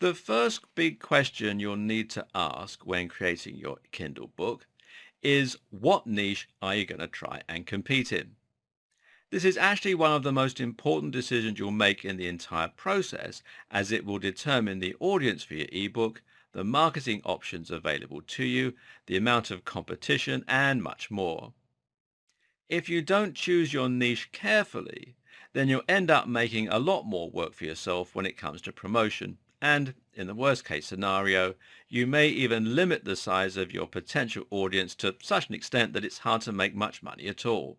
The first big question you'll need to ask when creating your Kindle book is, what niche are you going to try and compete in? This is actually one of the most important decisions you'll make in the entire process, as it will determine the audience for your ebook, the marketing options available to you, the amount of competition, and much more. If you don't choose your niche carefully, then you'll end up making a lot more work for yourself when it comes to promotion. And in the worst case scenario, you may even limit the size of your potential audience to such an extent that it's hard to make much money at all.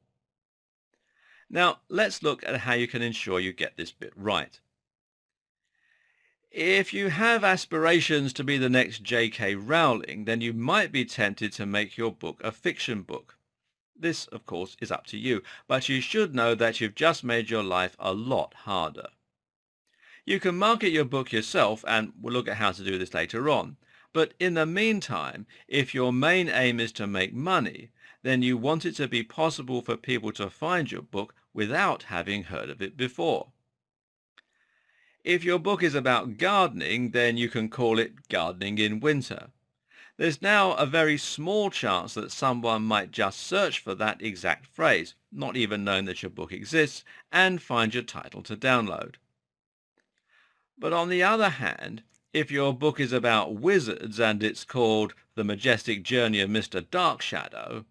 Now, let's look at how you can ensure you get this bit right. If you have aspirations to be the next J.K. Rowling, then you might be tempted to make your book a fiction book. This, of course, is up to you, but you should know that you've just made your life a lot harder. You can market your book yourself, and we'll look at how to do this later on. But in the meantime, if your main aim is to make money, then you want it to be possible for people to find your book without having heard of it before. If your book is about gardening, then you can call it Gardening in Winter. There's now a very small chance that someone might just search for that exact phrase, not even knowing that your book exists, and find your title to download. But on the other hand, if your book is about wizards and it's called The Majestic Journey of Mr. Darkshadow,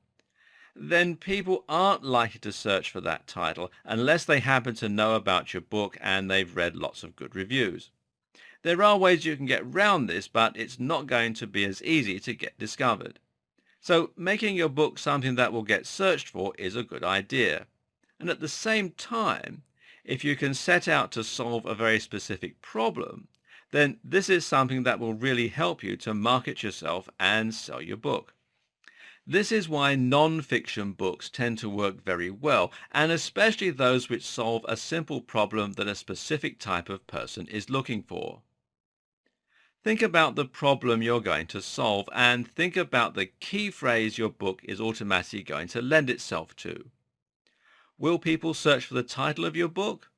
then people aren't likely to search for that title unless they happen to know about your book and they've read lots of good reviews. There are ways you can get round this, but it's not going to be as easy to get discovered. So making your book something that will get searched for is a good idea. And at the same time, if you can set out to solve a very specific problem, then this is something that will really help you to market yourself and sell your book. This is why non-fiction books tend to work very well, and especially those which solve a simple problem that a specific type of person is looking for. Think about the problem you're going to solve and think about the key phrase your book is automatically going to lend itself to. Will people search for the title of your book?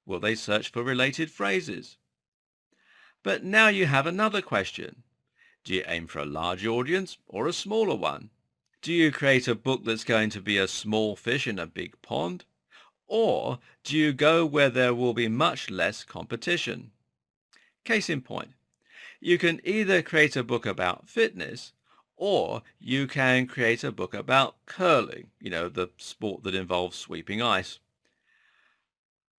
Will they search for related phrases? But now you have another question. Do you aim for a large audience or a smaller one? Do you create a book that's going to be a small fish in a big pond? Or do you go where there will be much less competition? Case in point. You can either create a book about fitness or you can create a book about curling, the sport that involves sweeping ice.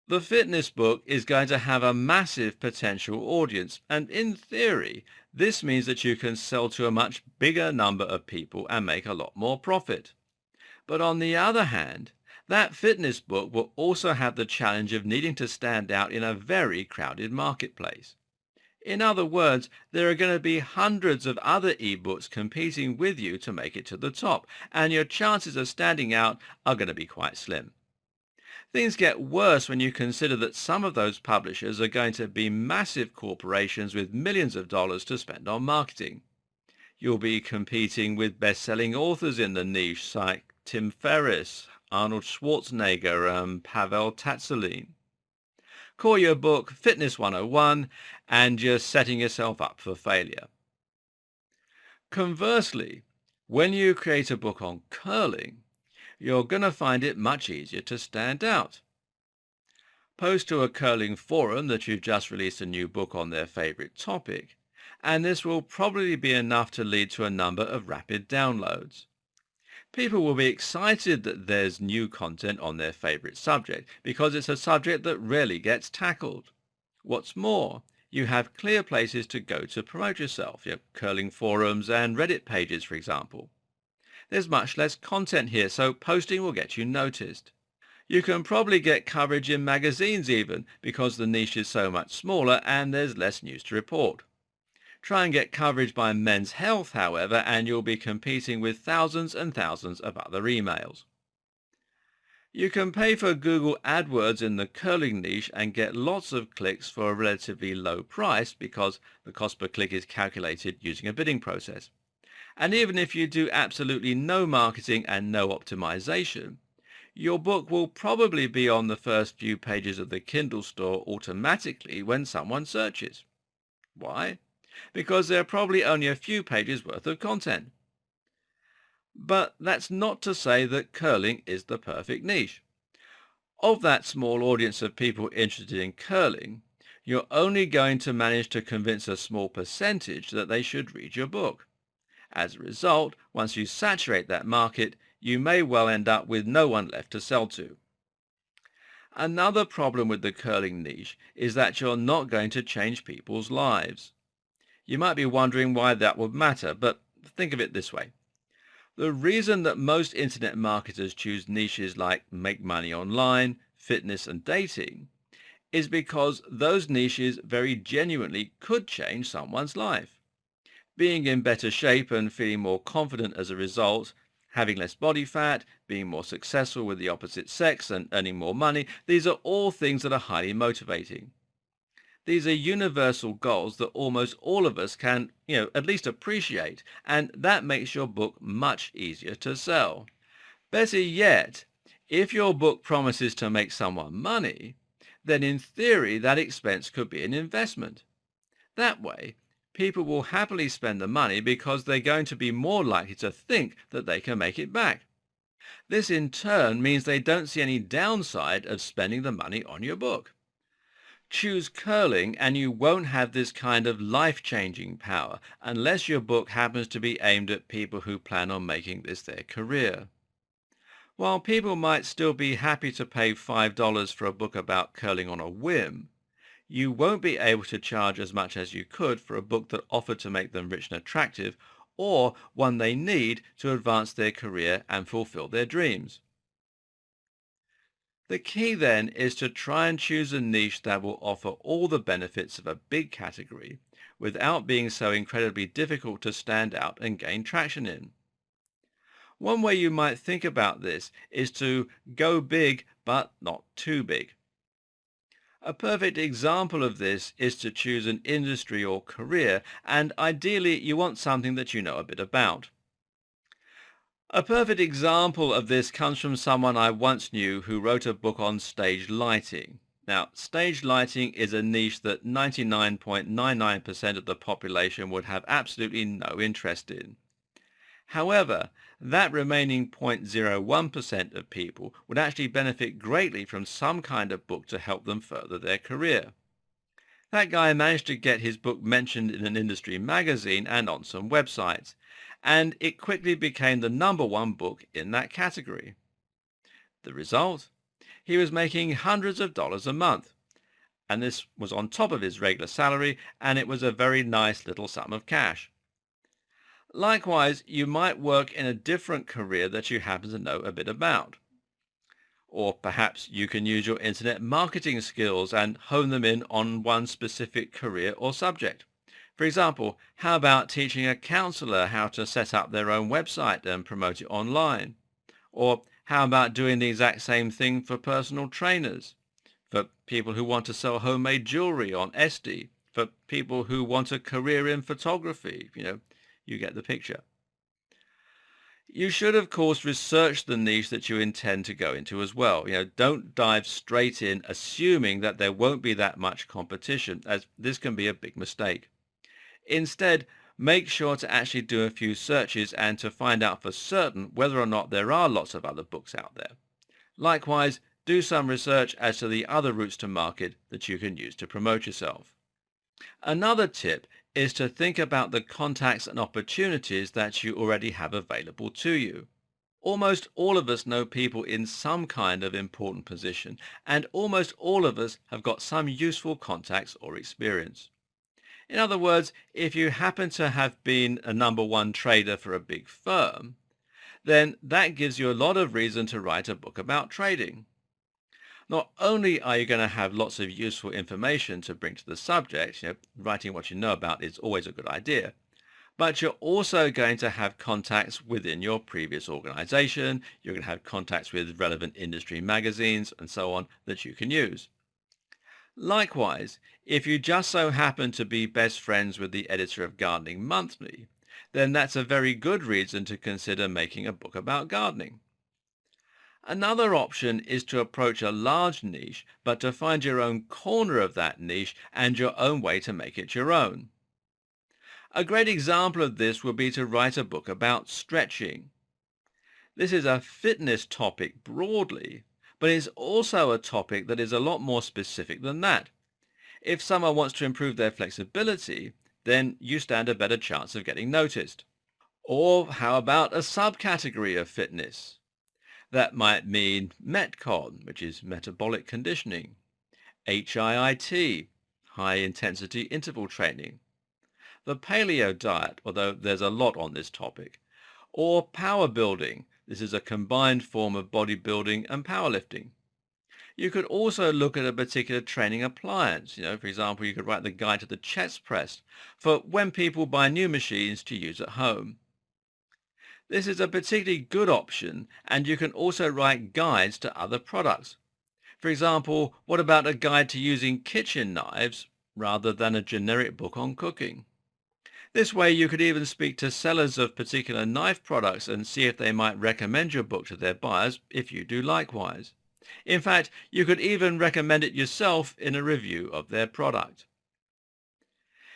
The fitness book is going to have a massive potential audience, and in theory, this means that you can sell to a much bigger number of people and make a lot more profit. But on the other hand, that fitness book will also have the challenge of needing to stand out in a very crowded marketplace. In other words, there are going to be hundreds of other ebooks competing with you to make it to the top, and your chances of standing out are going to be quite slim. Things get worse when you consider that some of those publishers are going to be massive corporations with millions of dollars to spend on marketing. You'll be competing with best-selling authors in the niche like Tim Ferriss, Arnold Schwarzenegger, and Pavel Tatsalin. Call your book Fitness 101 and you're setting yourself up for failure. Conversely, when you create a book on curling, you're going to find it much easier to stand out. Post to a curling forum that you've just released a new book on their favorite topic, and this will probably be enough to lead to a number of rapid downloads. People will be excited that there's new content on their favorite subject because it's a subject that rarely gets tackled. What's more, you have clear places to go to promote yourself, your curling forums and Reddit pages, for example. There's much less content here, so posting will get you noticed. You can probably get coverage in magazines even, because the niche is so much smaller and there's less news to report. Try and get coverage by Men's Health, however, and you'll be competing with thousands and thousands of other emails. You can pay for Google AdWords in the curling niche and get lots of clicks for a relatively low price because the cost per click is calculated using a bidding process. And even if you do absolutely no marketing and no optimization, your book will probably be on the first few pages of the Kindle store automatically when someone searches. Why? Because there are probably only a few pages worth of content. But that's not to say that curling is the perfect niche. Of that small audience of people interested in curling, you're only going to manage to convince a small percentage that they should read your book. As a result, once you saturate that market, you may well end up with no one left to sell to. Another problem with the curling niche is that you're not going to change people's lives. You might be wondering why that would matter, but think of it this way. The reason that most internet marketers choose niches like make money online, fitness and dating is because those niches very genuinely could change someone's life. Being in better shape and feeling more confident as a result, having less body fat, being more successful with the opposite sex and earning more money, these are all things that are highly motivating. These are universal goals that almost all of us can, at least appreciate, and that makes your book much easier to sell. Better yet, if your book promises to make someone money, then in theory that expense could be an investment. That way, people will happily spend the money because they're going to be more likely to think that they can make it back. This in turn means they don't see any downside of spending the money on your book. Choose curling and you won't have this kind of life-changing power unless your book happens to be aimed at people who plan on making this their career. While people might still be happy to pay $5 for a book about curling on a whim, you won't be able to charge as much as you could for a book that offered to make them rich and attractive, or one they need to advance their career and fulfill their dreams. The key then is to try and choose a niche that will offer all the benefits of a big category without being so incredibly difficult to stand out and gain traction in. One way you might think about this is to go big but not too big. A perfect example of this is to choose an industry or career, and ideally you want something that you know a bit about. A perfect example of this comes from someone I once knew who wrote a book on stage lighting. Now, stage lighting is a niche that 99.99% of the population would have absolutely no interest in. However, that remaining 0.01% of people would actually benefit greatly from some kind of book to help them further their career. That guy managed to get his book mentioned in an industry magazine and on some websites, and it quickly became the #1 book in that category. The result? He was making hundreds of dollars a month, and this was on top of his regular salary, and it was a very nice little sum of cash. Likewise, you might work in a different career that you happen to know a bit about. Or perhaps you can use your internet marketing skills and hone them in on one specific career or subject. For example, how about teaching a counselor how to set up their own website and promote it online? Or how about doing the exact same thing for personal trainers, for people who want to sell homemade jewelry on Etsy, for people who want a career in photography? You get the picture. You should, of course, research the niche that you intend to go into as well. Don't dive straight in assuming that there won't be that much competition, as this can be a big mistake. Instead, make sure to actually do a few searches and to find out for certain whether or not there are lots of other books out there. Likewise, do some research as to the other routes to market that you can use to promote yourself. Another tip is to think about the contacts and opportunities that you already have available to you. Almost all of us know people in some kind of important position, and almost all of us have got some useful contacts or experience. In other words, if you happen to have been a #1 trader for a big firm, then that gives you a lot of reason to write a book about trading. Not only are you going to have lots of useful information to bring to the subject, writing what you know about is always a good idea, but you're also going to have contacts within your previous organization, you're going to have contacts with relevant industry magazines and so on that you can use. Likewise, if you just so happen to be best friends with the editor of Gardening Monthly, then that's a very good reason to consider making a book about gardening. Another option is to approach a large niche, but to find your own corner of that niche and your own way to make it your own. A great example of this would be to write a book about stretching. This is a fitness topic broadly, but it's also a topic that is a lot more specific than that. If someone wants to improve their flexibility, then you stand a better chance of getting noticed. Or how about a subcategory of fitness? That might mean Metcon, which is metabolic conditioning, HIIT, high intensity interval training, the paleo diet, although there's a lot on this topic, or power building. This is a combined form of bodybuilding and powerlifting. You could also look at a particular training appliance. For example, you could write the guide to the chest press for when people buy new machines to use at home. This is a particularly good option, and you can also write guides to other products. For example, what about a guide to using kitchen knives rather than a generic book on cooking? This way you could even speak to sellers of particular knife products and see if they might recommend your book to their buyers if you do likewise. In fact, you could even recommend it yourself in a review of their product.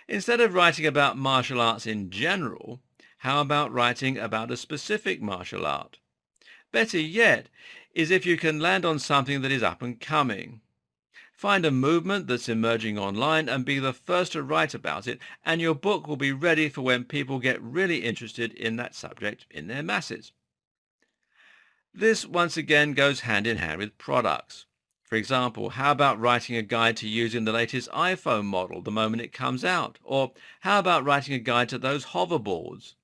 Instead of writing about martial arts in general, how about writing about a specific martial art? Better yet is if you can land on something that is up and coming. Find a movement that's emerging online and be the first to write about it, and your book will be ready for when people get really interested in that subject in their masses. This once again goes hand in hand with products. For example, how about writing a guide to using the latest iPhone model the moment it comes out? Or how about writing a guide to those hoverboards?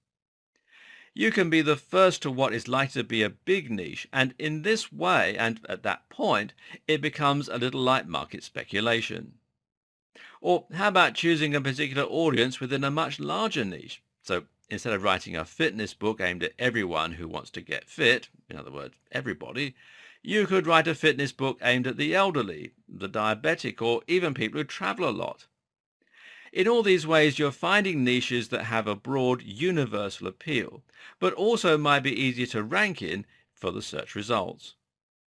You can be the first to what is likely to be a big niche, and in this way, and at that point, it becomes a little like market speculation. Or how about choosing a particular audience within a much larger niche? So instead of writing a fitness book aimed at everyone who wants to get fit, in other words, everybody, you could write a fitness book aimed at the elderly, the diabetic, or even people who travel a lot. In all these ways, you're finding niches that have a broad, universal appeal, but also might be easier to rank in for the search results.